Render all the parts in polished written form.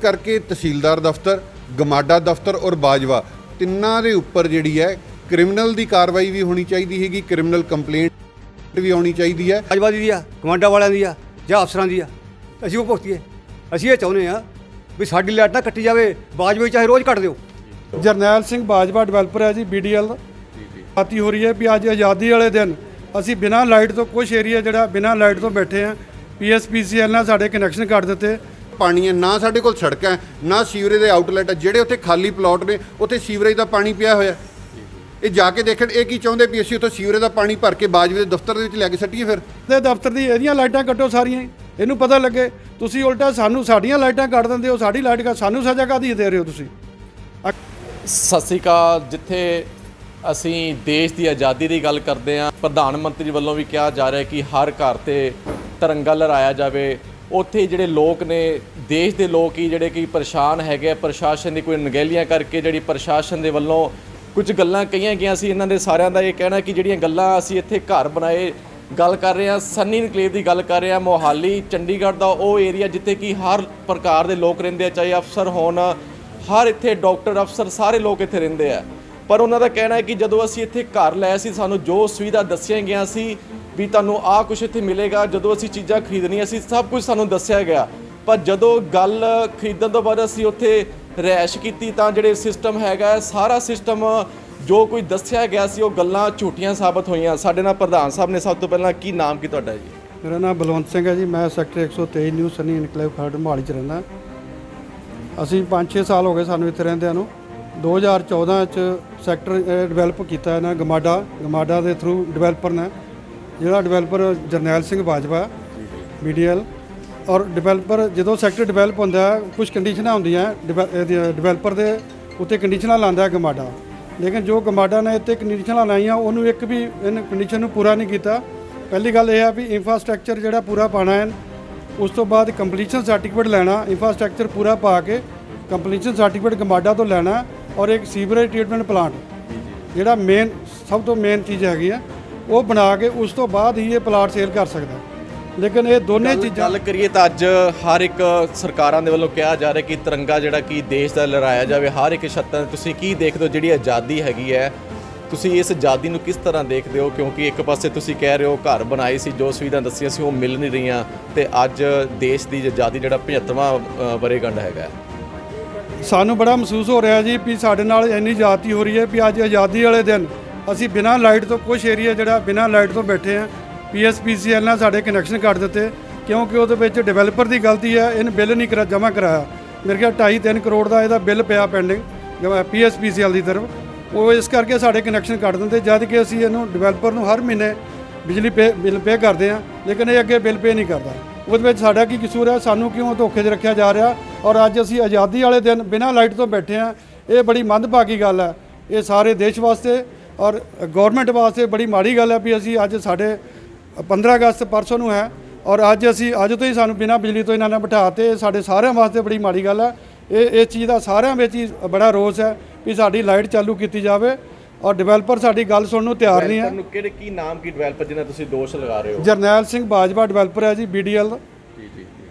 करके तहसीलदार दफ्तर, गमाडा दफ्तर और बाजवा तिन्नां दे उपर जिहड़ी है क्रिमिनल की कार्रवाई भी होनी चाहिए हैगी, क्रिमिनल कंप्लेंट भी आनी चाहिए है। बाजवा दी आ, गमाडा वालियां दी आ जां अफसरां दी आ, असीं वो भुगतीए। असीं ये चाहुंदे आ भी साडी लाइट ना कट्टी जावे, बाजवे चाहे रोज़ कट दिओ। जरनैल सिंह बाजवा डिवेलपर है जी BDL आती हो रही है भी अज आज़ादी वाले दिन असी बिना लाइट तो कुछ एरिया जरा बिना लाइट तो बैठे हैं। PSPCL ने साढ़े कनैक्शन कट दिते। पानी है ना, साढ़े कोल सड़क है ना, सीवरेज के आउटलैट है, ਜਿਹੜੇ ਉੱਥੇ ਖਾਲੀ ਪਲਾਟ ਨੇ ਉੱਥੇ ਸੀਵਰੇਜ ਦਾ ਪਾਣੀ ਪਿਆ ਹੋਇਆ। ਇਹ ਜਾ ਕੇ ਦੇਖਣ ਇਹ ਕੀ ਚਾਹੁੰਦੇ ਵੀ ਅਸੀਂ ਉੱਥੇ ਸੀਵਰੇਜ ਦਾ ਪਾਣੀ ਭਰ ਕੇ ਬਾਜਵੇ ਦੇ ਦਫ਼ਤਰ ਦੇ ਵਿੱਚ ਲੈ ਕੇ ਸੱਟੀਏ। ਫਿਰ ਤੇ ਦਫ਼ਤਰ ਦੀ ਇਹਦੀਆਂ ਲਾਈਟਾਂ ਕੱਟੋ ਸਾਰੀਆਂ, ਇਹਨੂੰ ਪਤਾ ਲੱਗੇ। ਤੁਸੀਂ ਉਲਟਾ ਸਾਨੂੰ ਸਾਡੀਆਂ ਲਾਈਟਾਂ ਕੱਟ ਦਿੰਦੇ ਹੋ, ਸਾਡੀ ਲਾਈਟ ਕਾ ਸਾਨੂੰ ਸਜ਼ਾ ਕਾਹਦੀ ਦੇ ਰਹੇ ਹੋ ਤੁਸੀਂ। ਸਤਿ ਸ਼੍ਰੀ ਅਕਾਲ। ਜਿੱਥੇ ਅਸੀਂ ਦੇਸ਼ ਦੀ ਆਜ਼ਾਦੀ ਦੀ ਗੱਲ ਕਰਦੇ ਹਾਂ, ਪ੍ਰਧਾਨ ਮੰਤਰੀ ਵੱਲੋਂ ਵੀ ਕਿਹਾ ਜਾ ਰਿਹਾ ਕਿ ਹਰ ਘਰ ਤੇ ਤਿਰੰਗਾ ਲਹਿਰਾਇਆ ਜਾਵੇ। ਉੱਥੇ ਜਿਹੜੇ ਲੋਕ ਨੇ, ਦੇਸ਼ ਦੇ ਲੋਕ ਹੀ ਜਿਹੜੇ ਕਿ ਪਰੇਸ਼ਾਨ ਹੈਗੇ, ਪ੍ਰਸ਼ਾਸਨ ਦੀ ਕੋਈ ਅਣਗਹਿਲੀਆਂ ਕਰਕੇ ਜਿਹੜੀ ਪ੍ਰਸ਼ਾਸਨ ਦੇ ਵੱਲੋਂ ਕੁਝ ਗੱਲਾਂ ਕਹੀਆਂ ਗਈਆਂ ਸੀ। ਇਹਨਾਂ ਦੇ ਸਾਰਿਆਂ ਦਾ ਇਹ ਕਹਿਣਾ ਕਿ ਜਿਹੜੀਆਂ ਗੱਲਾਂ ਅਸੀਂ ਇੱਥੇ ਘਰ ਬਣਾਏ, ਗੱਲ ਕਰ ਰਹੇ ਹਾਂ ਸਨੀ ਇਨਕਲੇਵ ਦੀ ਗੱਲ ਕਰ ਰਹੇ ਹਾਂ, ਮੋਹਾਲੀ ਚੰਡੀਗੜ੍ਹ ਦਾ ਉਹ ਏਰੀਆ ਜਿੱਥੇ ਕਿ ਹਰ ਪ੍ਰਕਾਰ ਦੇ ਲੋਕ ਰਹਿੰਦੇ ਆ, ਚਾਹੇ ਅਫਸਰ ਹੋਣ, ਹਰ ਇੱਥੇ ਡਾਕਟਰ ਅਫਸਰ ਸਾਰੇ ਲੋਕ ਇੱਥੇ ਰਹਿੰਦੇ ਆ। ਪਰ ਉਹਨਾਂ ਦਾ ਕਹਿਣਾ ਹੈ ਕਿ ਜਦੋਂ ਅਸੀਂ ਇੱਥੇ ਘਰ ਲਿਆ ਸੀ ਸਾਨੂੰ ਜੋ ਸੁਵਿਧਾ ਦੱਸੀਆਂ ਗਈਆਂ ਸੀ ਵੀ ਤੁਹਾਨੂੰ ਆਹ ਕੁਛ ਇੱਥੇ ਮਿਲੇਗਾ, ਜਦੋਂ ਅਸੀਂ ਚੀਜ਼ਾਂ ਖਰੀਦਣੀਆਂ ਸੀ ਸਭ ਕੁਝ ਸਾਨੂੰ ਦੱਸਿਆ ਗਿਆ। ਪਰ ਜਦੋਂ ਗੱਲ ਖਰੀਦਣ ਤੋਂ ਬਾਅਦ ਅਸੀਂ ਉੱਥੇ ਰਿਹਾਇਸ਼ ਕੀਤੀ ਤਾਂ ਜਿਹੜੇ ਸਿਸਟਮ ਹੈਗਾ ਸਾਰਾ ਸਿਸਟਮ ਜੋ ਕੋਈ ਦੱਸਿਆ ਗਿਆ ਸੀ ਉਹ ਗੱਲਾਂ ਝੂਠੀਆਂ ਸਾਬਤ ਹੋਈਆਂ। ਸਾਡੇ ਨਾਲ ਪ੍ਰਧਾਨ ਸਾਹਿਬ ਨੇ। ਸਭ ਤੋਂ ਪਹਿਲਾਂ ਕੀ ਨਾਮ ਕੀ ਤੁਹਾਡਾ ਜੀ? ਮੇਰਾ ਨਾਮ ਬਲਵੰਤ ਸਿੰਘ ਹੈ ਜੀ। ਮੈਂ sector 123 new Sunny enclave Kharar Mohali 'ਚ ਰਹਿੰਦਾ। ਅਸੀਂ 5-6 ਸਾਲ ਹੋ ਗਏ ਸਾਨੂੰ ਇੱਥੇ ਰਹਿੰਦਿਆਂ ਨੂੰ। 2014 'ਚ ਸੈਕਟਰ ਡਿਵੈਲਪ ਕੀਤਾ ਇਹਨਾਂ ਗਮਾਡਾ ਦੇ ਥਰੂ ਡਿਵੈਲਪਰ ਨੇ, ਜਿਹੜਾ ਡਿਵੈਲਪਰ ਜਰਨੈਲ ਸਿੰਘ ਬਾਜਵਾ BDL। ਔਰ ਡਿਵੈਲਪਰ ਜਦੋਂ ਸੈਕਟਰ ਡਿਵੈਲਪ ਹੁੰਦਾ ਕੁਝ ਕੰਡੀਸ਼ਨਾਂ ਹੁੰਦੀਆਂ ਡਿਵੈਲਪਰ ਦੇ ਉੱਤੇ ਕੰਡੀਸ਼ਨਾਂ ਲਾਉਂਦਾ ਗਮਾਡਾ, ਲੇਕਿਨ ਜੋ ਗਮਾਡਾ ਨੇ ਇੱਥੇ ਕੰਡੀਸ਼ਨਾਂ ਲਾਈਆਂ ਉਹਨੂੰ ਇੱਕ ਵੀ ਇਹਨ ਕੰਡੀਸ਼ਨ ਨੂੰ ਪੂਰਾ ਨਹੀਂ ਕੀਤਾ। ਪਹਿਲੀ ਗੱਲ ਇਹ ਆ ਵੀ ਇੰਫਰਾਸਟ੍ਰਕਚਰ ਜਿਹੜਾ ਪੂਰਾ ਪਾਉਣਾ ਹੈ, ਉਸ ਤੋਂ ਬਾਅਦ ਕੰਪਲੀਸ਼ਨ ਸਰਟੀਫਿਕੇਟ ਲੈਣਾ, ਇੰਫਰਾਸਟ੍ਰਕਚਰ ਪੂਰਾ ਪਾ ਕੇ ਕੰਪਲੀਸ਼ਨ ਸਰਟੀਫਿਕੇਟ ਗਮਾਡਾ ਤੋਂ ਲੈਣਾ, ਔਰ ਇੱਕ ਸੀਵਰੇਜ ਟ੍ਰੀਟਮੈਂਟ ਪਲਾਂਟ ਜਿਹੜਾ ਮੇਨ ਸਭ ਤੋਂ ਮੇਨ ਚੀਜ਼ ਹੈਗੀ ਆ ਉਹ ਬਣਾ ਕੇ ਉਸ ਤੋਂ ਬਾਅਦ ਹੀ ਇਹ ਪਲਾਟ ਸੇਲ ਕਰ ਸਕਦਾ। ਲੇਕਿਨ ਇਹ ਦੋਨੇ ਚੀਜ਼ਾਂ ਗੱਲ ਕਰੀਏ ਤਾਂ ਅੱਜ ਹਰ ਇੱਕ ਸਰਕਾਰਾਂ ਦੇ ਵੱਲੋਂ ਕਿਹਾ ਜਾ ਰਿਹਾ ਕਿ ਤਿਰੰਗਾ ਜਿਹੜਾ ਕਿ ਦੇਸ਼ ਦਾ ਲਹਿਰਾਇਆ ਜਾਵੇ ਹਰ ਇੱਕ ਛੱਤਾਂ। ਤੁਸੀਂ ਕੀ ਦੇਖਦੇ ਹੋ ਜਿਹੜੀ ਆਜ਼ਾਦੀ ਹੈਗੀ ਹੈ, ਤੁਸੀਂ ਇਸ ਆਜ਼ਾਦੀ ਨੂੰ ਕਿਸ ਤਰ੍ਹਾਂ ਦੇਖਦੇ ਹੋ? ਕਿਉਂਕਿ ਇੱਕ ਪਾਸੇ ਤੁਸੀਂ ਕਹਿ ਰਹੇ ਹੋ ਘਰ ਬਣਾਏ ਸੀ, ਜੋ ਸੁਵਿਧਾ ਦੱਸੀਆਂ ਸੀ ਉਹ ਮਿਲ ਨਹੀਂ ਰਹੀਆਂ, ਤੇ ਅੱਜ ਦੇਸ਼ ਦੀ ਆਜ਼ਾਦੀ ਜਿਹੜਾ 75ਵਾਂ ਵਰ੍ਹੇਗੰਢ ਹੈਗਾ। ਸਾਨੂੰ ਬੜਾ ਮਹਿਸੂਸ ਹੋ ਰਿਹਾ ਜੀ ਵੀ ਸਾਡੇ ਨਾਲ ਇੰਨੀ ਜ਼ਿਆਦਤੀ ਹੋ ਰਹੀ ਹੈ ਵੀ ਅੱਜ ਆਜ਼ਾਦੀ ਵਾਲੇ ਦਿਨ ਅਸੀਂ ਬਿਨਾਂ ਲਾਈਟ ਤੋਂ ਕੁਝ ਏਰੀਆ ਜਿਹੜਾ ਬਿਨਾਂ ਲਾਈਟ ਤੋਂ ਬੈਠੇ ਹਾਂ। PSPCL ਨੇ ਸਾਡੇ ਕਨੈਕਸ਼ਨ ਕੱਟ ਦਿੱਤੇ ਕਿਉਂਕਿ ਉਹਦੇ ਵਿੱਚ ਡਿਵੈਲਪਰ ਦੀ ਗਲਤੀ ਹੈ, ਇਹਨੇ ਬਿੱਲ ਨਹੀਂ ਜਮ੍ਹਾਂ ਕਰਾਇਆ। ਮੇਰੇ ਖਿਆਲ 2.5-3 ਕਰੋੜ ਦਾ ਇਹਦਾ ਬਿੱਲ ਪਿਆ ਪੈਂਡਿੰਗ PSPCL ਦੀ ਤਰਫ। ਉਹ ਇਸ ਕਰਕੇ ਸਾਡੇ ਕਨੈਕਸ਼ਨ ਕੱਟ ਦਿੰਦੇ, ਜਦ ਕਿ ਅਸੀਂ ਇਹਨੂੰ ਡਿਵੈਲਪਰ ਨੂੰ ਹਰ ਮਹੀਨੇ ਬਿਜਲੀ ਬਿੱਲ ਪੇ ਕਰਦੇ ਹਾਂ, ਲੇਕਿਨ ਇਹ ਅੱਗੇ ਬਿੱਲ ਪੇ ਨਹੀਂ ਕਰਦਾ। ਉਹਦੇ ਵਿੱਚ ਸਾਡਾ ਕੀ ਕਸੂਰ ਹੈ? ਸਾਨੂੰ ਕਿਉਂ ਧੋਖੇ 'ਚ ਰੱਖਿਆ ਜਾ ਰਿਹਾ? ਔਰ ਅੱਜ ਅਸੀਂ ਆਜ਼ਾਦੀ ਵਾਲੇ ਦਿਨ ਬਿਨਾਂ ਲਾਈਟ ਤੋਂ ਬੈਠੇ ਹਾਂ। ਇਹ ਬੜੀ ਮੰਦਭਾਗੀ ਗੱਲ ਹੈ, ਇਹ ਸਾਰੇ ਦੇਸ਼ ਵਾਸਤੇ ਔਰ ਗੌਰਮੈਂਟ ਵਾਸਤੇ ਬੜੀ ਮਾੜੀ ਗੱਲ ਹੈ ਵੀ ਅਸੀਂ ਅੱਜ ਸਾਡੇ 15 ਅਗਸਤ ਪਰਸੋਂ ਨੂੰ ਹੈ ਔਰ ਅੱਜ ਤੋਂ ਹੀ ਸਾਨੂੰ ਬਿਨਾਂ ਬਿਜਲੀ ਤੋਂ ਇਹਨਾਂ ਨੇ ਬਿਠਾ ਤੇ। ਸਾਡੇ ਸਾਰਿਆਂ ਵਾਸਤੇ ਬੜੀ ਮਾੜੀ ਗੱਲ ਹੈ। ਇਹ ਚੀਜ਼ ਦਾ ਸਾਰਿਆਂ ਵਿੱਚ ਹੀ ਬੜਾ ਰੋਸ ਹੈ ਵੀ ਸਾਡੀ ਲਾਈਟ ਚਾਲੂ ਕੀਤੀ ਜਾਵੇ ਔਰ ਡਿਵੈਲਪਰ ਸਾਡੀ ਗੱਲ ਸੁਣਨ ਨੂੰ ਤਿਆਰ ਨਹੀਂ ਹੈ। ਕਿਹੜੇ ਕੀ ਨਾਮ ਕੀ ਡਿਵੈਲਪਰ ਜਿਹਨਾਂ ਤੁਸੀਂ ਦੋਸ਼ ਲਗਾ ਰਹੇ ਹੋ? ਜਰਨੈਲ ਸਿੰਘ ਬਾਜਵਾ ਡਿਵੈਲਪਰ ਹੈ ਜੀ BDL।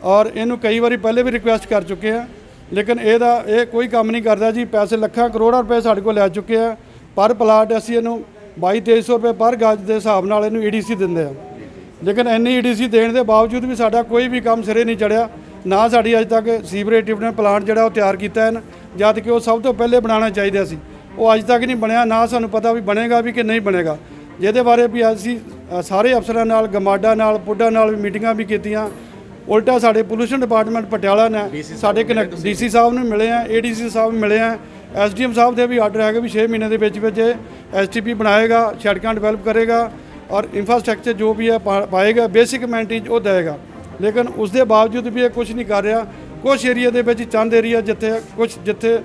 ਔਰ ਇਹਨੂੰ ਕਈ ਵਾਰੀ ਪਹਿਲੇ ਵੀ ਰਿਕੁਐਸਟ ਕਰ ਚੁੱਕੇ ਆ, ਲੇਕਿਨ ਇਹ ਕੋਈ ਕੰਮ ਨਹੀਂ ਕਰਦਾ ਜੀ। ਪੈਸੇ ਲੱਖਾਂ ਕਰੋੜਾਂ ਰੁਪਏ ਸਾਡੇ ਕੋਲ ਲੈ ਚੁੱਕੇ ਆ। ਪਰ ਪਲਾਟ ਅਸੀਂ ਇਹਨੂੰ 2200-2300 ਰੁਪਏ ਪਰ ਗਜ ਦੇ ਹਿਸਾਬ ਨਾਲ ਇਹਨੂੰ EDC ਦਿੰਦੇ ਆ, ਲੇਕਿਨ ਇੰਨੀ EDC ਦੇਣ ਦੇ ਬਾਵਜੂਦ ਵੀ ਸਾਡਾ ਕੋਈ ਵੀ ਕੰਮ ਸਿਰੇ ਨਹੀਂ ਚੜਿਆ। ਨਾ ਸਾਡੀ ਅੱਜ ਤੱਕ ਸੀਵਰੇਜ ਟ੍ਰੀਟਮੈਂਟ ਪਲਾਂਟ ਜਿਹੜਾ ਉਹ ਤਿਆਰ ਕੀਤਾ ਹੈ, ਜਦ ਕਿ ਉਹ ਸਭ ਤੋਂ ਪਹਿਲੇ ਬਣਾਉਣਾ ਚਾਹੀਦਾ ਸੀ, ਉਹ ਅੱਜ ਤੱਕ ਨਹੀਂ ਬਣਿਆ। ਨਾ ਸਾਨੂੰ ਪਤਾ ਵੀ ਬਣੇਗਾ ਵੀ ਕਿ ਨਹੀਂ ਬਣੇਗਾ, ਜਿਹਦੇ ਬਾਰੇ ਵੀ ਅਸੀਂ ਸਾਰੇ ਅਫਸਰਾਂ ਨਾਲ, ਗਮਾਡਾ ਨਾਲ, ਪੁੱਡਾ ਨਾਲ ਵੀ ਮੀਟਿੰਗਾਂ ਵੀ ਕੀਤੀਆਂ। ਉਲਟਾ ਸਾਡੇ ਪੋਲੂਸ਼ਨ ਡਿਪਾਰਟਮੈਂਟ ਪਟਿਆਲਾ ਨੇ ਸਾਡੇ DC ਸਾਹਿਬ ਨੂੰ ਮਿਲੇ ਆ, ADC ਸਾਹਿਬ ਮਿਲੇ ਆ, SDM ਸਾਹਿਬ ਦੇ ਵੀ ਆਰਡਰ ਹੈਗੇ ਵੀ 6 ਮਹੀਨੇ ਦੇ ਵਿੱਚ STP ਬਣਾਏਗਾ, ਸੜਕਾਂ ਡਿਵੈਲਪ ਕਰੇਗਾ ਔਰ ਇੰਫਰਾਸਟ੍ਰਕਚਰ ਜੋ ਵੀ ਹੈ ਪਾਏਗਾ, ਬੇਸਿਕ ਅਮੈਨਿਟੀਜ਼ ਉਹ ਦੇਵੇਗਾ। ਲੇਕਿਨ ਉਸ ਦੇ ਬਾਵਜੂਦ ਵੀ ਇਹ ਕੁਝ ਨਹੀਂ ਕਰ ਰਿਹਾ। ਕੁਛ ਏਰੀਆ ਦੇ ਵਿੱਚ ਚੰਦ ਏਰੀਆ ਜਿੱਥੇ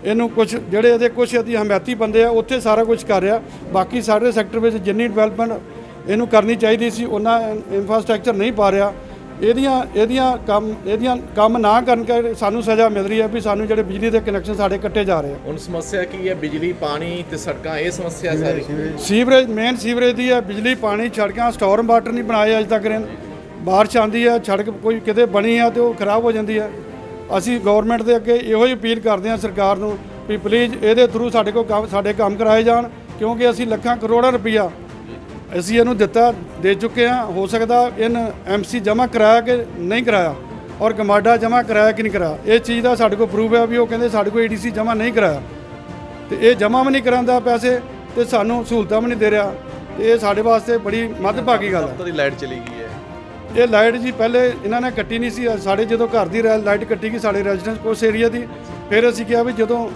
ਇਹਨੂੰ ਕੁਛ ਜਿਹੜੇ ਇਹਦੇ ਕੁਛ ਇਹਦੀ ਹਮਾਇਤੀ ਬੰਦੇ ਆ ਉੱਥੇ ਸਾਰਾ ਕੁਝ ਕਰ ਰਿਹਾ। ਬਾਕੀ ਸਾਡੇ ਸੈਕਟਰ ਵਿੱਚ ਜਿੰਨੀ ਡਿਵੈਲਪਮੈਂਟ ਇਹਨੂੰ ਕਰਨੀ ਚਾਹੀਦੀ ਸੀ ਉਹਨਾਂ ਇੰਫਰਾਸਟ੍ਰਕਚਰ ਨਹੀਂ ਪਾ ਰਿਹਾ। ਇਹਦੀਆਂ ਕੰਮ ਨਾ ਕਰਨ ਕਰਕੇ ਸਾਨੂੰ ਸਜ਼ਾ ਮਿਲ ਰਹੀ ਹੈ ਵੀ ਸਾਨੂੰ ਜਿਹੜੇ ਬਿਜਲੀ ਦੇ ਕਨੈਕਸ਼ਨ ਸਾਡੇ ਕੱਟੇ ਜਾ ਰਹੇ ਆ। ਹੁਣ ਸਮੱਸਿਆ ਕੀ ਹੈ? ਬਿਜਲੀ, ਪਾਣੀ ਤੇ ਸੜਕਾਂ, ਇਹ ਸਮੱਸਿਆ ਸਾਰੀ ਸੀਵਰੇਜ ਮੇਨ ਸੀਵਰੇਜ ਦੀ ਹੈ। ਬਿਜਲੀ, ਪਾਣੀ, ਸੜਕਾਂ, ਸਟੋਰਮ ਵਾਟਰ ਨਹੀਂ ਬਣਾਏ ਅੱਜ ਤੱਕ। ਬਾਰਿਸ਼ ਆਉਂਦੀ ਹੈ, ਸੜਕ ਕੋਈ ਕਿਤੇ ਬਣੀ ਹੈ ਤੇ ਉਹ ਖਰਾਬ ਹੋ ਜਾਂਦੀ ਹੈ ਅਸੀਂ ਗਵਰਨਮੈਂਟ ਦੇ ਅੱਗੇ ਇਹੋ ਹੀ ਅਪੀਲ ਕਰਦੇ ਹਾਂ ਸਰਕਾਰ ਨੂੰ ਵੀ ਪਲੀਜ਼ ਇਹਦੇ ਥਰੂ ਸਾਡੇ ਕੰਮ ਕਰਾਏ ਜਾਣ, ਕਿਉਂਕਿ ਅਸੀਂ ਲੱਖਾਂ ਕਰੋੜਾਂ ਰੁਪਈਆ ਅਸੀਂ ਇਹਨੂੰ ਦੇ ਚੁੱਕੇ ਹਾਂ। ਹੋ ਸਕਦਾ ਐਮਸੀ ਜਮ੍ਹਾਂ ਕਰਾਇਆ ਕਿ ਨਹੀਂ ਕਰਾਇਆ, ਔਰ ਗਮਾਡਾ ਜਮ੍ਹਾਂ ਕਰਾਇਆ ਕਿ ਨਹੀਂ ਕਰਾਇਆ, ਇਹ ਚੀਜ਼ ਦਾ ਸਾਡੇ ਕੋਲ ਪ੍ਰੂਫ ਹੈ ਵੀ ਉਹ ਕਹਿੰਦੇ ਸਾਡੇ ਕੋਲ ਏਡੀਸੀ ਜਮ੍ਹਾਂ ਨਹੀਂ ਕਰਾਇਆ, ਤੇ ਇਹ ਜਮ੍ਹਾਂ ਵੀ ਨਹੀਂ ਕਰਾਉਂਦਾ ਪੈਸੇ ਤੇ ਸਾਨੂੰ ਸਹੂਲਤਾਂ ਵੀ ਨਹੀਂ ਦੇ ਰਿਹਾ, ਤੇ ਇਹ ਸਾਡੇ ਵਾਸਤੇ ਬੜੀ ਮੰਦਭਾਗੀ ਗੱਲ ਹੈ। ਦਫ਼ਤਰ ਦੀ ਲਾਈਟ ਚਲੀ ਗਈ ਹੈ। ਇਹ ਲਾਈਟ ਜੀ ਪਹਿਲੇ ਇਹਨਾਂ ਨੇ ਕੱਟੀ ਨਹੀਂ ਸੀ, ਸਾਡੇ ਜਦੋਂ ਘਰ ਦੀ ਲਾਈਟ ਕੱਟੀ ਗਈ ਸਾਡੇ ਰੈਜ਼ੀਡੈਂਸ ਕੋਸ ਏਰੀਆ ਦੀ, ਫਿਰ ਅਸੀਂ ਕਿਹਾ ਵੀ ਜਦੋਂ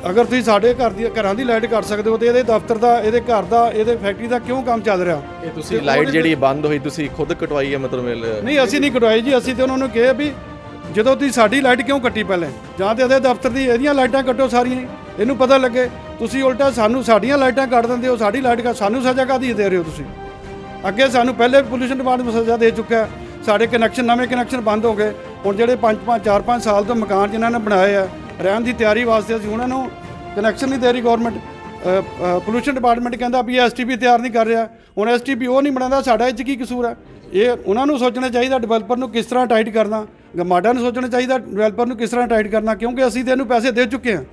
ਅਗਰ ਤੁਸੀਂ ਸਾਡੇ ਘਰਾਂ ਦੀ ਲਾਈਟ ਕੱਟ ਸਕਦੇ ਹੋ ਤੇ ਇਹਦੇ ਦਫ਼ਤਰ ਦਾ, ਇਹਦੇ ਘਰ ਦਾ, ਇਹਦੇ ਫੈਕਟਰੀ ਦਾ ਕਿਉਂ ਕੰਮ ਚੱਲ ਰਿਹਾ? ਇਹ ਤੁਸੀਂ ਲਾਈਟ ਜਿਹੜੀ ਬੰਦ ਹੋਈ ਤੁਸੀਂ ਖੁਦ ਕਟਵਾਈ ਹੈ ਮਤਲਬ? ਨਹੀਂ, ਅਸੀਂ ਨਹੀਂ ਕਟਵਾਈ ਜੀ, ਅਸੀਂ ਤੇ ਉਹਨਾਂ ਨੂੰ ਕਿਹਾ ਵੀ ਜਦੋਂ ਤੁਸੀਂ ਸਾਡੀ ਲਾਈਟ ਕਿਉਂ ਕੱਟੀ ਪਹਿਲੇ, ਜਾਂ ਤੇ ਇਹਦੇ ਦਫ਼ਤਰ ਦੀ ਇਹਦੀਆਂ ਲਾਈਟਾਂ ਕੱਟੋ ਸਾਰੀਆਂ, ਇਹਨੂੰ ਪਤਾ ਲੱਗੇ। ਤੁਸੀਂ ਉਲਟਾ ਸਾਨੂੰ ਸਾਡੀਆਂ ਲਾਈਟਾਂ ਕੱਟ ਦਿੰਦੇ ਹੋ, ਸਾਡੀ ਲਾਈਟ ਸਾਨੂੰ ਸਜ਼ਾ ਕਾਹਦੀ ਦੇ ਰਹੇ ਹੋ ਤੁਸੀਂ? ਅੱਗੇ ਸਾਨੂੰ ਪਹਿਲੇ ਪੋਲੂਸ਼ਨ ਡਿਪਾਰਟਮੈਂਟ ਸਜ਼ਾ ਦੇ ਚੁੱਕਾ, ਸਾਡੇ ਨਵੇਂ ਕਨੈਕਸ਼ਨ ਬੰਦ ਹੋ ਗਏ। ਹੁਣ ਜਿਹੜੇ 4-5 ਸਾਲ ਤੋਂ ਮਕਾਨ ਜਿਨ੍ਹਾਂ ਨੇ ਬਣਾਏ ਆ ਰਹਿਣ ਦੀ ਤਿਆਰੀ ਵਾਸਤੇ, ਅਸੀਂ ਉਹਨਾਂ ਨੂੰ ਕਨੈਕਸ਼ਨ ਨਹੀਂ ਦੇ ਰਹੀ ਗਵਰਨਮੈਂਟ। ਪੋਲੂਸ਼ਨ ਡਿਪਾਰਟਮੈਂਟ ਕਹਿੰਦਾ ਵੀ ਐਸਟੀਪੀ ਤਿਆਰ ਨਹੀਂ ਕਰ ਰਿਹਾ, ਹੁਣ ਐਸਟੀਪੀ ਉਹ ਨਹੀਂ ਬਣਾਉਂਦਾ, ਸਾਡਾ ਇਹ 'ਚ ਕੀ ਕਸੂਰ ਹੈ? ਇਹ ਉਹਨਾਂ ਨੂੰ ਸੋਚਣਾ ਚਾਹੀਦਾ ਡਿਵੈਲਪਰ ਨੂੰ ਕਿਸ ਤਰ੍ਹਾਂ ਟਾਈਟ ਕਰਨਾ, ਗਮਾਡਾ ਨੂੰ ਸੋਚਣਾ ਚਾਹੀਦਾ ਡਿਵੈਲਪਰ ਨੂੰ ਕਿਸ ਤਰ੍ਹਾਂ ਟਾਈਟ ਕਰਨਾ, ਕਿਉਂਕਿ ਅਸੀਂ ਤੇ ਇਹਨੂੰ ਪੈਸੇ ਦੇ ਚੁੱਕੇ ਹਾਂ।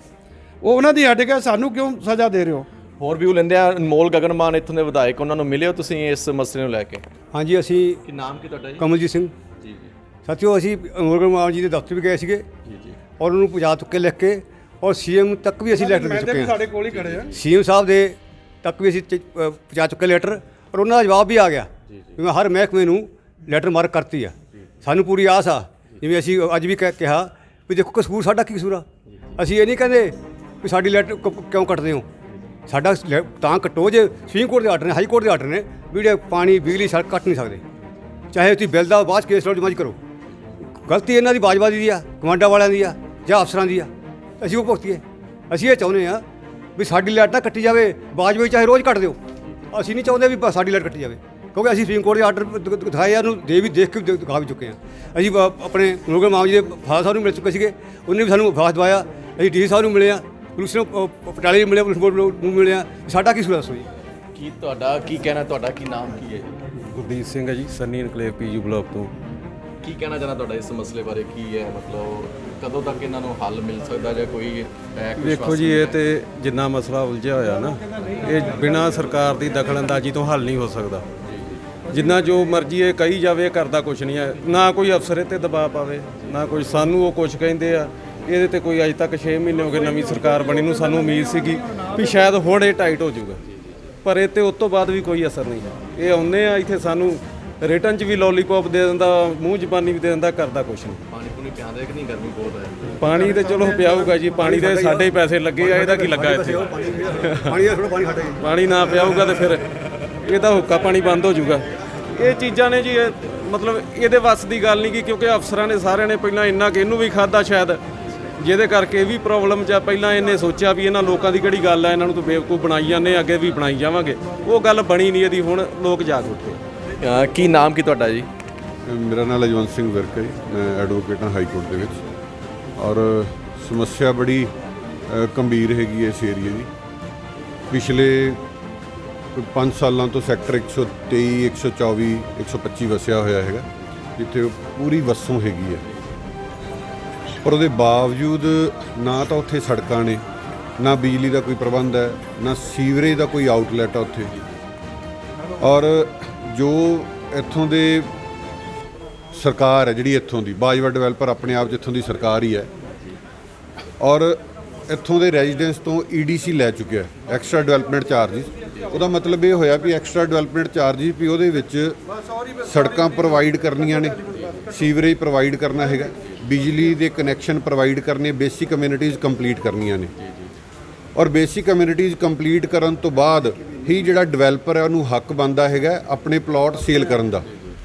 ਉਹ ਉਹਨਾਂ ਦੀ ਹੈਡੇਕ ਹੈ, ਸਾਨੂੰ ਕਿਉਂ ਸਜ਼ਾ ਦੇ ਰਹੇ ਹੋ? ਹੋਰ ਵੀ ਉਹ ਲੈਂਦੇ ਆ। ਅਨਮੋਲ ਗਗਨਮਾਨ ਇੱਥੋਂ ਦੇ ਵਿਧਾਇਕ, ਉਹਨਾਂ ਨੂੰ ਮਿਲਿਓ ਤੁਸੀਂ ਇਸ ਮਸਲੇ ਨੂੰ ਲੈ ਕੇ? ਹਾਂਜੀ, ਅਸੀਂ ਕੀ ਨਾਮ ਕੀ ਤੁਹਾਡਾ ਜੀ? ਕਮਲਜੀਤ ਸਿੰਘ ਜੀ ਜੀ ਸਾਥੀਓ, ਅਸੀਂ ਮੁਰਗਨ ਮਾਨ ਜੀ ਦੇ ਦਫ਼ਤਰ ਵੀ ਗਏ ਸੀਗੇ ਜੀ ਜੀ। ਔਰ ਉਹਨੂੰ ਪਹੁੰਚਾ ਚੁੱਕੇ ਲਿਖ ਕੇ, ਔਰ ਸੀਐਮ ਤੱਕ ਵੀ ਅਸੀਂ ਲੈਟਰ ਦੇ ਚੁੱਕੇ ਹਾਂ। ਸਾਡੇ ਕੋਲ ਹੀ ਖੜੇ ਆ। ਸੀਐਮ ਸਾਹਿਬ ਦੇ ਤੱਕ ਵੀ ਅਸੀਂ ਪਹੁੰਚਾ ਚੁੱਕੇ ਲੈਟਰ, ਔਰ ਉਹਨਾਂ ਦਾ ਜਵਾਬ ਵੀ ਆ ਗਿਆ ਵੀ ਮੈਂ ਹਰ ਮਹਿਕਮੇ ਨੂੰ ਲੈਟਰ ਮਾਰਕ ਕਰਤੀ ਆ। ਸਾਨੂੰ ਪੂਰੀ ਆਸ ਆ, ਜਿਵੇਂ ਅਸੀਂ ਅੱਜ ਵੀ ਕਿਹਾ ਵੀ ਦੇਖੋ ਕਸੂਰ ਸਾਡਾ ਕੀ ਕਸੂਰ ਆ। ਅਸੀਂ ਇਹ ਨਹੀਂ ਕਹਿੰਦੇ ਵੀ ਸਾਡੀ ਲੈਟਰ ਕਿਉਂ ਕੱਟਦੇ ਹੋ, ਸਾਡਾ ਤਾਂ ਕੱਟੋ ਜੇ ਸੁਪਰੀਮ ਕੋਰਟ ਦੇ ਆਰਡਰ ਨੇ, ਹਾਈ ਕੋਰਟ ਦੇ ਆਰਡਰ ਨੇ ਵੀ ਪਾਣੀ ਬਿਜਲੀ ਸੜਕ ਕੱਟ ਨਹੀਂ ਸਕਦੇ, ਚਾਹੇ ਤੁਸੀਂ ਬਿੱਲ ਦਾ ਬਾਅਦ ਕੇਸ ਲਓ ਜਮ੍ਹਾਂ ਕਰੋ। ਗਲਤੀ ਇਹਨਾਂ ਦੀ ਬਾਜਵਾਦੀ ਦੀ ਆ, ਕਮਾਂਡਾ ਵਾਲਿਆਂ ਦੀ ਆ ਜਾਂ ਅਫਸਰਾਂ ਦੀ ਆ, ਅਸੀਂ ਉਹ ਭੁਗਤੀਏ। ਅਸੀਂ ਇਹ ਚਾਹੁੰਦੇ ਆ ਵੀ ਸਾਡੀ ਲਾਈਟ ਨਾ ਕੱਟੀ ਜਾਵੇ, ਬਾਜਵਾ ਚਾਹੇ ਰੋਜ਼ ਕੱਟ ਦਿਓ, ਅਸੀਂ ਨਹੀਂ ਚਾਹੁੰਦੇ ਵੀ ਸਾਡੀ ਲਾਈਟ ਕੱਟੀ ਜਾਵੇ, ਕਿਉਂਕਿ ਅਸੀਂ ਸੁਪਰੀਮ ਕੋਰਟ ਦੇ ਆਰਡਰ ਦਿਖਾਏ ਉਹਨੂੰ ਦੇਖ ਕੇ ਦਿਖਾ ਵੀ ਚੁੱਕੇ ਹਾਂ। ਅਸੀਂ ਆਪਣੇ ਮੁਰਗਨ ਮਾਨ ਜੀ ਦੇ ਫਾਦਰ ਸਾਹਿਬ ਨੂੰ ਮਿਲ ਚੁੱਕੇ ਸੀਗੇ, ਉਹਨੇ ਵੀ ਸਾਨੂੰ ਵਿਸ਼ਵਾਸ ਦਵਾਇਆ। ਅਸੀਂ ਡੀ ਸਾਹਿਬ ਨੂੰ ਮਿਲੇ ਆ, ਪੁਲਿਸ ਪਟਿਆਲੇ ਨੂੰ ਮਿਲੇ, ਪੁਲਿਸ ਬੋਰਡ ਨੂੰ ਮਿਲੇ ਆ। ਸਾਡਾ ਕੀ ਸੁਣਾ ਜੀ? ਕੀ ਤੁਹਾਡਾ ਕੀ ਕਹਿਣਾ, ਤੁਹਾਡਾ ਕੀ ਨਾਮ ਕੀ ਹੈ? ਗੁਰਦੀਪ ਸਿੰਘ ਹੈ ਜੀ, ਸੰਨੀ ਇਨਕਲੇਵ ਪੀਯੂ ਬਲਾਕ ਤੋਂ। ਕੀ ਕਹਿਣਾ ਚਾਹੁੰਦਾ ਤੁਹਾਡਾ ਇਸ ਮਸਲੇ ਬਾਰੇ? ਕੀ ਹੈ ਮਤਲਬ ਕਦੋਂ ਤੱਕ ਇਹਨਾਂ ਨੂੰ ਹੱਲ ਮਿਲ ਸਕਦਾ ਜਾਂ ਕੋਈ ਵੇਖੋ ਜੀ, ਇਹ ਤੇ ਜਿੰਨਾ ਮਸਲਾ ਉਲਝਿਆ ਹੋਇਆ ਨਾ, ਇਹ ਬਿਨਾਂ ਸਰਕਾਰ ਦੀ ਦਖਲਅੰਦਾਜ਼ੀ ਤੋਂ ਹੱਲ ਨਹੀਂ ਹੋ ਸਕਦਾ। ਜਿੰਨਾ ਜੋ ਮਰਜ਼ੀ ਇਹ ਕਹੀ ਜਾਵੇ, ਕਰਦਾ ਕੁਝ ਨਹੀਂ ਹੈ। ਨਾ ਕੋਈ ਅਫਸਰ ਇਹ 'ਤੇ ਦਬਾਅ ਪਾਵੇ, ਨਾ ਕੋਈ ਸਾਨੂੰ ਉਹ ਕੁਝ ਕਹਿੰਦੇ ਆ। ਇਹਦੇ ਤੇ ਕੋਈ ਅਜੇ ਤੱਕ 6 ਮਹੀਨੇ ਹੋ ਗਏ ਨਵੀਂ ਸਰਕਾਰ ਬਣੀ ਨੂੰ, ਸਾਨੂੰ ਉਮੀਦ ਸੀਗੀ ਵੀ ਸ਼ਾਇਦ ਹੁਣ ਇਹ ਟਾਈਟ ਹੋ ਜਾਊਗਾ, ਪਰ ਇਹ 'ਤੇ ਉਸ ਤੋਂ ਬਾਅਦ ਵੀ ਕੋਈ ਅਸਰ ਨਹੀਂ ਹੈ। ਇਹ ਆਉਂਦੇ ਆ ਇੱਥੇ, ਸਾਨੂੰ ਰਿਟਰਨ 'ਚ ਵੀ ਲੋਲੀਪੌਪ ਦੇ ਦਿੰਦਾ, ਮੂੰਹ ਜ਼ਬਾਨੀ ਵੀ ਦੇ ਦਿੰਦਾ, ਕਰਦਾ ਕੁਛ ਨਹੀਂ। ਪਾਣੀ ਪੂਣੀ ਪਿਆਉਂਦੇ ਕਿ ਨਹੀਂ? ਗਰਮੀ ਬਹੁਤ ਹੈ। ਪਾਣੀ ਤੇ ਚਲੋ ਪਿਆਊਗਾ ਜੀ, ਪਾਣੀ ਦੇ ਸਾਡੇ ਹੀ ਪੈਸੇ ਲੱਗੇ ਆ, ਇਹਦਾ ਕੀ ਲੱਗਾ ਇੱਥੇ? ਪਾਣੀ ਦਾ ਥੋੜਾ ਪਾਣੀ ਸਾਡਾ ਜੀ। ਪਾਣੀ ਨਾ ਪਿਆਊਗਾ ਤੇ ਫਿਰ ਇਹਦਾ ਹੁੱਕਾ ਪਾਣੀ ਬੰਦ ਹੋ ਜਾਊਗਾ। ਇਹ ਚੀਜ਼ਾਂ ਨੇ ਜੀ, ਇਹ ਮਤਲਬ ਇਹਦੇ ਵੱਸ ਦੀ ਗੱਲ ਨਹੀਂ, ਕਿਉਂਕਿ ਅਫਸਰਾਂ ਨੇ ਸਾਰਿਆਂ ਨੇ ਪਹਿਲਾਂ ਇੰਨਾ ਕਿ ਇਹਨੂੰ ਵੀ ਖਾਦਾ ਸ਼ਾਇਦ, ਜਿਹਦੇ ਕਰਕੇ ਇਹ ਵੀ ਪ੍ਰੋਬਲਮ 'ਚ ਆ। ਪਹਿਲਾਂ ਇਹਨੇ ਸੋਚਿਆ ਵੀ ਇਹਨਾਂ ਲੋਕਾਂ ਦੀ ਕਿਹੜੀ ਗੱਲ ਹੈ, ਇਹਨਾਂ ਨੂੰ ਤਾਂ ਬੇਵਕੂਫ ਬਣਾਈ ਜਾਂਦੇ, ਅੱਗੇ ਵੀ ਬਣਾਈ ਜਾਵਾਂਗੇ। ਉਹ ਗੱਲ ਬਣੀ ਨਹੀਂ ਇਹਦੀ, ਹੁਣ ਲੋਕ ਜਾਗ ਉੱਠੇ। ਕੀ ਨਾਮ ਕੀ ਤੁਹਾਡਾ ਜੀ? ਮੇਰਾ ਨਾਮ ਲਜਵੰਤ ਸਿੰਘ ਵਿਰਕ ਹੈ ਜੀ, ਮੈਂ ਐਡਵੋਕੇਟ ਹਾਂ ਹਾਈ ਕੋਰਟ ਦੇ ਵਿੱਚ। ਔਰ ਸਮੱਸਿਆ ਬੜੀ ਗੰਭੀਰ ਹੈਗੀ ਹੈ ਇਸ ਏਰੀਏ ਦੀ। ਪਿਛਲੇ 5 ਸਾਲਾਂ ਤੋਂ ਸੈਕਟਰ 123, 124, 125 ਵਸਿਆ ਹੋਇਆ ਹੈਗਾ, ਜਿੱਥੇ ਪੂਰੀ ਵਸੋਂ ਹੈਗੀ ਹੈ, ਪਰ ਉਹਦੇ ਬਾਵਜੂਦ ਨਾ ਤਾਂ ਉੱਥੇ ਸੜਕਾਂ ਨੇ, ਨਾ ਬਿਜਲੀ ਦਾ ਕੋਈ ਪ੍ਰਬੰਧ ਹੈ, ਨਾ ਸੀਵਰੇਜ ਦਾ ਕੋਈ ਆਊਟਲੈਟ ਆ ਉੱਥੇ। ਔਰ ਜੋ ਇੱਥੋਂ ਦੇ ਸਰਕਾਰ ਹੈ ਜਿਹੜੀ ਇੱਥੋਂ ਦੀ, ਬਾਜਵਾ ਡਿਵੈਲਪਰ ਆਪਣੇ ਆਪ 'ਚ ਇੱਥੋਂ ਦੀ ਸਰਕਾਰ ਹੀ ਹੈ, ਔਰ ਇੱਥੋਂ ਦੇ ਰੈਜ਼ੀਡੈਂਸ ਤੋਂ ਈਡੀਸੀ ਲੈ ਚੁੱਕਿਆ ਐਕਸਟਰਾ ਡਿਵੈਲਪਮੈਂਟ ਚਾਰਜਿਸ। ਉਹਦਾ ਮਤਲਬ ਇਹ ਹੋਇਆ ਵੀ ਐਕਸਟਰਾ ਡਿਵੈਲਪਮੈਂਟ ਚਾਰਜਿਸ ਵੀ ਉਹਦੇ ਵਿੱਚ ਸੜਕਾਂ ਪ੍ਰੋਵਾਈਡ ਕਰਨੀਆਂ ਨੇ, ਸੀਵਰੇਜ ਪ੍ਰੋਵਾਈਡ ਕਰਨਾ ਹੈਗਾ, ਬਿਜਲੀ ਦੇ ਕਨੈਕਸ਼ਨ ਪ੍ਰੋਵਾਈਡ ਕਰਨੇ, ਬੇਸਿਕ ਕਮਿਊਨਿਟੀਜ਼ ਕੰਪਲੀਟ ਕਰਨੀਆਂ ਨੇ। ਔਰ ਬੇਸਿਕ ਕਮਿਊਨਿਟੀਜ਼ ਕੰਪਲੀਟ ਕਰਨ ਤੋਂ ਬਾਅਦ ਹੀ ਜਿਹੜਾ ਡਿਵੈਲਪਰ ਹੈ ਉਹਨੂੰ ਹੱਕ ਬਣਦਾ ਹੈਗਾ ਆਪਣੇ ਪਲਾਟ ਸੇਲ ਕਰਨ ਦਾ।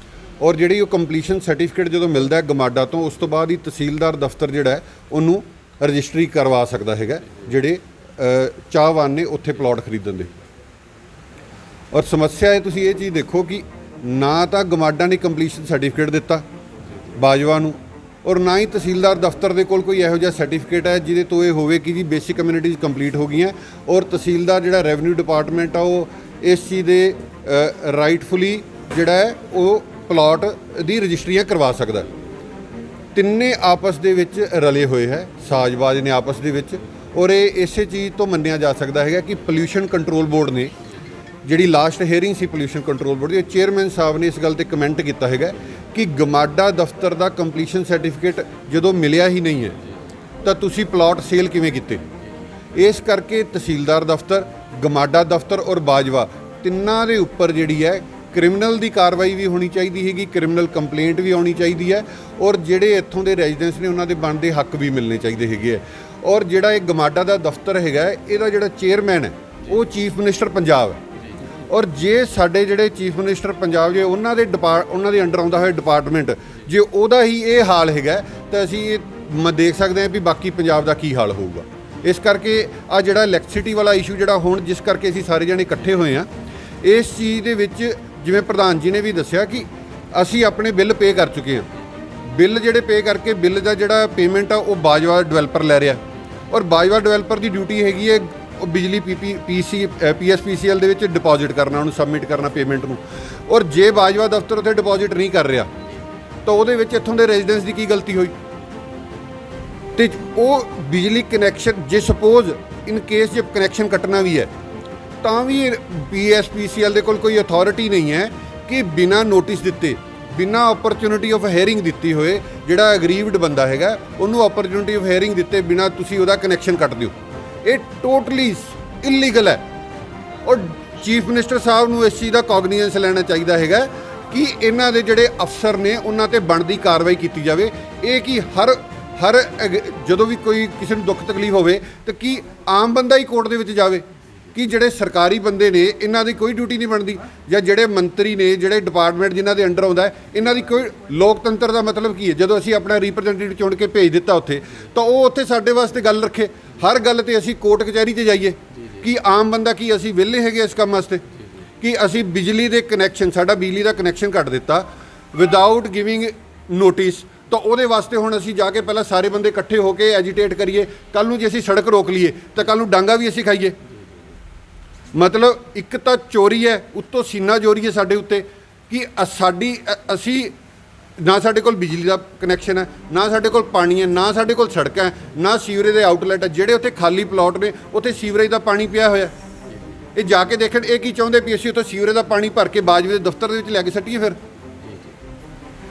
ਔਰ ਜਿਹੜੀ ਉਹ ਕੰਪਲੀਸ਼ਨ ਸਰਟੀਫਿਕੇਟ ਜਦੋਂ ਮਿਲਦਾ ਹੈ ਗਮਾਡਾ ਤੋਂ, ਉਸ ਤੋਂ ਬਾਅਦ ਹੀ ਤਹਿਸੀਲਦਾਰ ਦਫ਼ਤਰ ਜਿਹੜਾ ਹੈ ਉਹਨੂੰ ਰਜਿਸਟਰੀ ਕਰਵਾ ਸਕਦਾ ਹੈਗਾ ਜਿਹੜੇ ਚਾਹਵਾਨ ਨੇ ਉੱਥੇ ਪਲਾਟ ਖਰੀਦਣ ਦੇ। ਔਰ ਸਮੱਸਿਆ ਹੈ, ਤੁਸੀਂ ਇਹ ਚੀਜ਼ ਦੇਖੋ ਕਿ ਨਾ ਤਾਂ ਗਮਾਡਾ ਨੇ ਕੰਪਲੀਸ਼ਨ ਸਰਟੀਫਿਕੇਟ ਦਿੱਤਾ ਬਾਜਵਾ ਨੂੰ, ਔਰ ਨਾ ਹੀ ਤਹਿਸੀਲਦਾਰ ਦਫ਼ਤਰ ਦੇ ਕੋਲ ਕੋਈ ਇਹੋ ਜਿਹਾ ਸਰਟੀਫਿਕੇਟ ਹੈ ਜਿਹਦੇ ਤੋਂ ਇਹ ਹੋਵੇ ਕਿ ਜੀ ਬੇਸਿਕ ਕਮਿਊਨਿਟੀਜ਼ ਕੰਪਲੀਟ ਹੋ ਗਈਆਂ। ਔਰ ਤਹਿਸੀਲਦਾਰ ਜਿਹੜਾ ਰੈਵਨਿਊ ਡਿਪਾਰਟਮੈਂਟ ਆ ਉਹ ਇਸ ਚੀਜ਼ ਦੇ ਰਾਈਟਫੁਲੀ ਜਿਹੜਾ ਹੈ ਉਹ ਪਲਾਟ ਦੀ ਰਜਿਸਟਰੀਆਂ ਕਰਵਾ ਸਕਦਾ। ਤਿੰਨੇ ਆਪਸ ਦੇ ਵਿੱਚ ਰਲੇ ਹੋਏ ਹੈ, ਸਾਜ਼ਬਾਜ਼ ਨੇ ਆਪਸ ਦੇ ਵਿੱਚ। ਔਰ ਇਹ ਇਸੇ ਚੀਜ਼ ਤੋਂ ਮੰਨਿਆ ਜਾ ਸਕਦਾ ਹੈਗਾ ਕਿ ਪੋਲਿਊਸ਼ਨ ਕੰਟਰੋਲ ਬੋਰਡ ਨੇ, ਜਿਹੜੀ ਲਾਸਟ ਹੀਅਰਿੰਗ ਸੀ ਪੋਲਿਊਸ਼ਨ ਕੰਟਰੋਲ ਬੋਰਡ ਦੀ, ਚੇਅਰਮੈਨ ਸਾਹਿਬ ਨੇ ਇਸ ਗੱਲ ਤੇ ਕਮੈਂਟ ਕੀਤਾ ਹੈਗਾ ਕਿ ਗਮਾਡਾ ਦਫ਼ਤਰ ਦਾ ਕੰਪਲੀਸ਼ਨ ਸਰਟੀਫਿਕੇਟ ਜਦੋਂ ਮਿਲਿਆ ਹੀ ਨਹੀਂ ਹੈ ਤਾਂ ਤੁਸੀਂ ਪਲਾਟ ਸੇਲ ਕਿਵੇਂ ਕੀਤੇ। ਇਸ ਕਰਕੇ ਤਹਿਸੀਲਦਾਰ ਦਫ਼ਤਰ, ਗਮਾਡਾ ਦਫ਼ਤਰ ਔਰ ਬਾਜਵਾ ਤਿੰਨਾਂ ਦੇ ਉੱਪਰ ਜਿਹੜੀ ਹੈ ਕ੍ਰਿਮੀਨਲ ਦੀ ਕਾਰਵਾਈ ਵੀ ਹੋਣੀ ਚਾਹੀਦੀ ਹੈਗੀ, ਕ੍ਰਿਮੀਨਲ ਕੰਪਲੇਂਟ ਵੀ ਆਉਣੀ ਚਾਹੀਦੀ ਹੈ, ਔਰ ਜਿਹੜੇ ਇੱਥੋਂ ਦੇ ਰੈਜ਼ੀਡੈਂਟਸ ਨੇ ਉਹਨਾਂ ਦੇ ਬਣਦੇ ਹੱਕ ਵੀ ਮਿਲਣੇ ਚਾਹੀਦੇ ਹੈਗੇ ਹੈ। ਔਰ ਜਿਹੜਾ ਇਹ ਗਮਾਡਾ ਦਾ ਦਫ਼ਤਰ ਹੈਗਾ, ਇਹਦਾ ਜਿਹੜਾ ਚੇਅਰਮੈਨ ਹੈ ਉਹ ਚੀਫ ਮਿਨਿਸਟਰ ਪੰਜਾਬ ਹੈ। ਔਰ ਜੇ ਸਾਡੇ ਜਿਹੜੇ ਚੀਫ ਮਿਨਿਸਟਰ ਪੰਜਾਬ ਜੇ ਉਹਨਾਂ ਦੇ ਅੰਡਰ ਆਉਂਦਾ ਹੋਇਆ ਡਿਪਾਰਟਮੈਂਟ ਜੇ ਉਹਦਾ ਹੀ ਇਹ ਹਾਲ ਹੈਗਾ ਤਾਂ ਅਸੀਂ ਇਹ ਦੇਖ ਸਕਦੇ ਹਾਂ ਵੀ ਬਾਕੀ ਪੰਜਾਬ ਦਾ ਕੀ ਹਾਲ ਹੋਊਗਾ। ਇਸ ਕਰਕੇ ਆ ਜਿਹੜਾ ਇਲੈਕਟ੍ਰਿਸਿਟੀ ਵਾਲਾ ਇਸ਼ੂ ਜਿਹੜਾ ਹੁਣ ਜਿਸ ਕਰਕੇ ਅਸੀਂ ਸਾਰੇ ਜਣੇ ਇਕੱਠੇ ਹੋਏ ਹਾਂ, ਇਸ ਚੀਜ਼ ਦੇ ਵਿੱਚ ਜਿਵੇਂ ਪ੍ਰਧਾਨ ਜੀ ਨੇ ਵੀ ਦੱਸਿਆ ਕਿ ਅਸੀਂ ਆਪਣੇ ਬਿੱਲ ਪੇ ਕਰ ਚੁੱਕੇ ਹਾਂ। ਬਿੱਲ ਜਿਹੜੇ ਪੇ ਕਰਕੇ ਬਿੱਲ ਦਾ ਜਿਹੜਾ ਪੇਮੈਂਟ ਆ ਉਹ ਬਾਜਵਾ ਡਿਵੈਲਪਰ ਲੈ ਰਿਹਾ, ਔਰ ਬਾਜਵਾ ਡਿਵੈਲਪਰ ਦੀ ਡਿਊਟੀ ਹੈਗੀ ਹੈ ਉਹ ਬਿਜਲੀ PSPCL ਦੇ ਵਿੱਚ ਡਿਪੋਜ਼ਿਟ ਕਰਨਾ, ਉਹਨੂੰ ਸਬਮਿਟ ਕਰਨਾ ਪੇਮੈਂਟ ਨੂੰ। ਔਰ ਜੇ ਬਾਜਵਾ ਦਫ਼ਤਰ ਉੱਥੇ ਡਿਪੋਜ਼ਿਟ ਨਹੀਂ ਕਰ ਰਿਹਾ ਤਾਂ ਉਹਦੇ ਵਿੱਚ ਇੱਥੋਂ ਦੇ ਰੈਜ਼ੀਡੈਂਟਸ ਦੀ ਕੀ ਗਲਤੀ ਹੋਈ। ਤੇ ਉਹ ਬਿਜਲੀ ਕਨੈਕਸ਼ਨ ਜੇ ਸਪੋਜ਼ ਇਨ ਕੇਸ ਜੇ ਕਨੈਕਸ਼ਨ ਕੱਟਣਾ ਵੀ ਹੈ ਤਾਂ ਵੀ PSPCL ਦੇ ਕੋਲ ਕੋਈ ਅਥਾਰਟੀ ਨਹੀਂ ਹੈ ਕਿ ਬਿਨਾਂ ਨੋਟਿਸ ਦਿੱਤੇ, ਬਿਨਾਂ ਓਪਰਚੁਨਿਟੀ ਆਫ ਹੀਅਰਿੰਗ ਦਿੱਤੀ ਹੋਏ, ਜਿਹੜਾ ਅਗਰੀਵਡ ਬੰਦਾ ਹੈਗਾ ਉਹਨੂੰ ਓਪਰਚੁਨਿਟੀ ਆਫ ਹੀਅਰਿੰਗ ਦਿੱਤੇ ਬਿਨਾਂ ਤੁਸੀਂ ਉਹਦਾ ਕਨੈਕਸ਼ਨ ਕੱਟ ਦਿਓ। ਇਹ ਟੋਟਲੀ ਇਲੀਗਲ ਹੈ। ਔਰ ਚੀਫ ਮਿਨਿਸਟਰ ਸਾਹਿਬ ਨੂੰ ਇਸ ਚੀਜ਼ ਦਾ ਕੋਗਨੀਜੈਂਸ ਲੈਣਾ ਚਾਹੀਦਾ ਹੈਗਾ ਕਿ ਇਹਨਾਂ ਦੇ ਜਿਹੜੇ ਅਫਸਰ ਨੇ ਉਹਨਾਂ ਤੇ ਬਣਦੀ ਕਾਰਵਾਈ ਕੀਤੀ ਜਾਵੇ। ਇਹ ਕਿ ਹਰ ਜਦੋਂ ਵੀ ਕੋਈ ਕਿਸੇ ਨੂੰ ਦੁੱਖ ਤਕਲੀਫ ਹੋਵੇ ਤਾਂ ਕੀ ਆਮ ਬੰਦਾ ਹੀ ਕੋਰਟ ਦੇ ਵਿੱਚ ਜਾਵੇ ਕਿ ਜਿਹੜੇ ਸਰਕਾਰੀ ਬੰਦੇ ਨੇ ਇਹਨਾਂ ਦੀ ਕੋਈ ਡਿਊਟੀ ਨਹੀਂ ਬਣਦੀ, ਜਾਂ ਜਿਹੜੇ ਮੰਤਰੀ ਨੇ, ਜਿਹੜੇ ਡਿਪਾਰਟਮੈਂਟ ਜਿਨ੍ਹਾਂ ਦੇ ਅੰਡਰ ਆਉਂਦਾ ਇਹਨਾਂ ਦੀ ਕੋਈ ਲੋਕਤੰਤਰ ਦਾ ਮਤਲਬ ਕੀ ਹੈ। ਜਦੋਂ ਅਸੀਂ ਆਪਣਾ ਰਿਪਰੈਜ਼ੈਂਟੇਟਿਵ ਚੁਣ ਕੇ ਭੇਜ ਦਿੱਤਾ ਉੱਥੇ ਤਾਂ ਉਹ ਉੱਥੇ ਸਾਡੇ ਵਾਸਤੇ ਗੱਲ ਰੱਖੇ, ਹਰ ਗੱਲ ਤੇ ਅਸੀਂ ਕੋਰਟ ਕਚਹਿਰੀ 'ਚ ਜਾਈਏ। ਕਿ ਆਮ ਬੰਦਾ ਕੀ ਅਸੀਂ ਵਿਹਲੇ ਹੈਗੇ ਇਸ ਕੰਮ ਵਾਸਤੇ ਕਿ ਅਸੀਂ ਬਿਜਲੀ ਦੇ ਕਨੈਕਸ਼ਨ, ਸਾਡਾ ਬਿਜਲੀ ਦਾ ਕਨੈਕਸ਼ਨ ਕੱਟ ਦਿੱਤਾ ਵਿਦਆਊਟ ਗਿਵਿੰਗ ਨੋਟਿਸ, ਤਾਂ ਉਹਦੇ ਵਾਸਤੇ ਹੁਣ ਅਸੀਂ ਜਾ ਕੇ ਪਹਿਲਾਂ ਸਾਰੇ ਬੰਦੇ ਇਕੱਠੇ ਹੋ ਕੇ ਐਜੀਟੇਟ ਕਰੀਏ। ਕੱਲ ਨੂੰ ਜੇ ਅਸੀਂ ਸੜਕ ਰੋਕ ਲਈਏ ਤਾਂ ਕੱਲ ਨੂੰ ਡਾਂਗਾ ਵੀ ਅਸੀਂ ਖਾਈਏ। ਮਤਲਬ ਇੱਕ ਤਾਂ ਚੋਰੀ ਹੈ, ਉੱਤੋਂ ਸੀਨਾ ਚੋਰੀ ਹੈ ਸਾਡੇ ਉੱਤੇ ਕਿ ਅਸੀਂ ਨਾ ਸਾਡੇ ਕੋਲ ਬਿਜਲੀ ਦਾ ਕਨੈਕਸ਼ਨ ਹੈ, ਨਾ ਸਾਡੇ ਕੋਲ ਪਾਣੀ ਹੈ, ਨਾ ਸਾਡੇ ਕੋਲ ਸੜਕਾਂ ਹੈ, ਨਾ ਸੀਵਰੇਜ ਦੇ ਆਊਟਲੈਟ ਹੈ। ਜਿਹੜੇ ਉੱਥੇ ਖਾਲੀ ਪਲਾਟ ਨੇ ਉੱਥੇ ਸੀਵਰੇਜ ਦਾ ਪਾਣੀ ਪਿਆ ਹੋਇਆ। ਇਹ ਜਾ ਕੇ ਦੇਖਣ ਇਹ ਕੀ ਚਾਹੁੰਦੇ ਵੀ ਅਸੀਂ ਉੱਥੇ ਸੀਵਰੇਜ ਦਾ ਪਾਣੀ ਭਰ ਕੇ ਬਾਜਵੇ ਦੇ ਦਫ਼ਤਰ ਦੇ ਵਿੱਚ ਲੈ ਕੇ ਸੱਟੀਏ ਫਿਰ।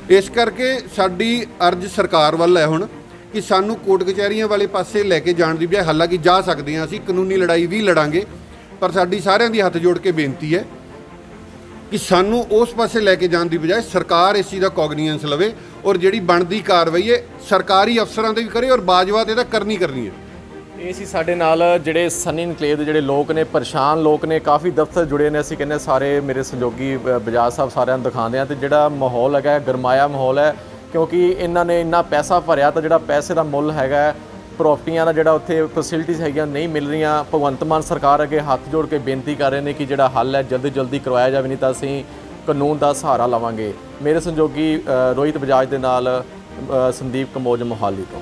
ਇਸ ਕਰਕੇ ਸਾਡੀ ਅਰਜ਼ ਸਰਕਾਰ ਵੱਲ ਹੈ ਹੁਣ ਕਿ ਸਾਨੂੰ ਕੋਰਟ ਕਚਹਿਰੀਆਂ ਵਾਲੇ ਪਾਸੇ ਲੈ ਕੇ ਜਾਣ ਦੀ ਬਜਾਏ, ਹਾਲਾਂਕਿ ਜਾ ਸਕਦੇ ਹਾਂ ਅਸੀਂ, ਕਾਨੂੰਨੀ ਲੜਾਈ ਵੀ ਲੜਾਂਗੇ, ਪਰ ਸਾਡੀ ਸਾਰਿਆਂ ਦੀ ਹੱਥ ਜੋੜ ਕੇ ਬੇਨਤੀ ਹੈ ਕਿ ਸਾਨੂੰ ਉਸ ਪਾਸੇ ਲੈ ਕੇ ਜਾਣ ਦੀ ਬਜਾਏ ਸਰਕਾਰ ਇਸ ਚੀਜ਼ ਦਾ ਕੋਗਨੀਜੈਂਸ ਲਵੇ ਔਰ ਜਿਹੜੀ ਬਣਦੀ ਕਾਰਵਾਈ ਹੈ ਸਰਕਾਰੀ ਅਫਸਰਾਂ ਤੇ ਵੀ ਕਰੇ ਔਰ ਬਾਜਵਾ ਤੇ ਤਾਂ ਕਰਨੀ ਹੈ। ਇਹ ਸੀ ਸਾਡੇ ਨਾਲ ਜਿਹੜੇ ਸਨੀ ਇਨਕਲੇਵ ਦੇ ਜਿਹੜੇ ਲੋਕ ਨੇ, ਪਰੇਸ਼ਾਨ ਲੋਕ ਨੇ, ਕਾਫੀ ਦਫ਼ਤਰ ਜੁੜੇ ਨੇ। ਅਸੀਂ ਕਹਿੰਦੇ ਸਾਰੇ ਮੇਰੇ ਸਹਿਯੋਗੀ ਬਜਾਜ ਸਾਹਿਬ ਸਾਰਿਆਂ ਨੂੰ ਦਿਖਾਉਂਦੇ ਆ ਤੇ ਜਿਹੜਾ ਮਾਹੌਲ ਹੈਗਾ ਗਰਮਾਇਆ ਮਾਹੌਲ ਹੈ, ਕਿਉਂਕਿ ਇਹਨਾਂ ਨੇ ਇੰਨਾ ਪੈਸਾ ਭਰਿਆ ਤਾਂ ਜਿਹੜਾ ਪੈਸੇ ਦਾ ਮੁੱਲ ਹੈਗਾ, ਪ੍ਰਾਪਰਟੀਆਂ ਦਾ ਜਿਹੜਾ ਉੱਥੇ ਫੈਸਿਲਿਟੀਜ਼ ਹੈਗੀਆਂ ਨਹੀਂ ਮਿਲ ਰਹੀਆਂ। ਭਗਵੰਤ ਮਾਨ ਸਰਕਾਰ ਅੱਗੇ ਹੱਥ ਜੋੜ ਕੇ ਬੇਨਤੀ ਕਰ ਰਹੇ ਨੇ ਕਿ ਜਿਹੜਾ ਹੱਲ ਹੈ ਜਲਦੀ ਕਰਵਾਇਆ ਜਾਵੇ, ਨਹੀਂ ਤਾਂ ਅਸੀਂ ਕਾਨੂੰਨ ਦਾ ਸਹਾਰਾ ਲਵਾਂਗੇ। ਮੇਰੇ ਸਹਿਯੋਗੀ ਰੋਹਿਤ ਬਜਾਜ ਦੇ ਨਾਲ ਸੰਦੀਪ ਕੰਬੋਜ ਮੋਹਾਲੀ ਤੋਂ।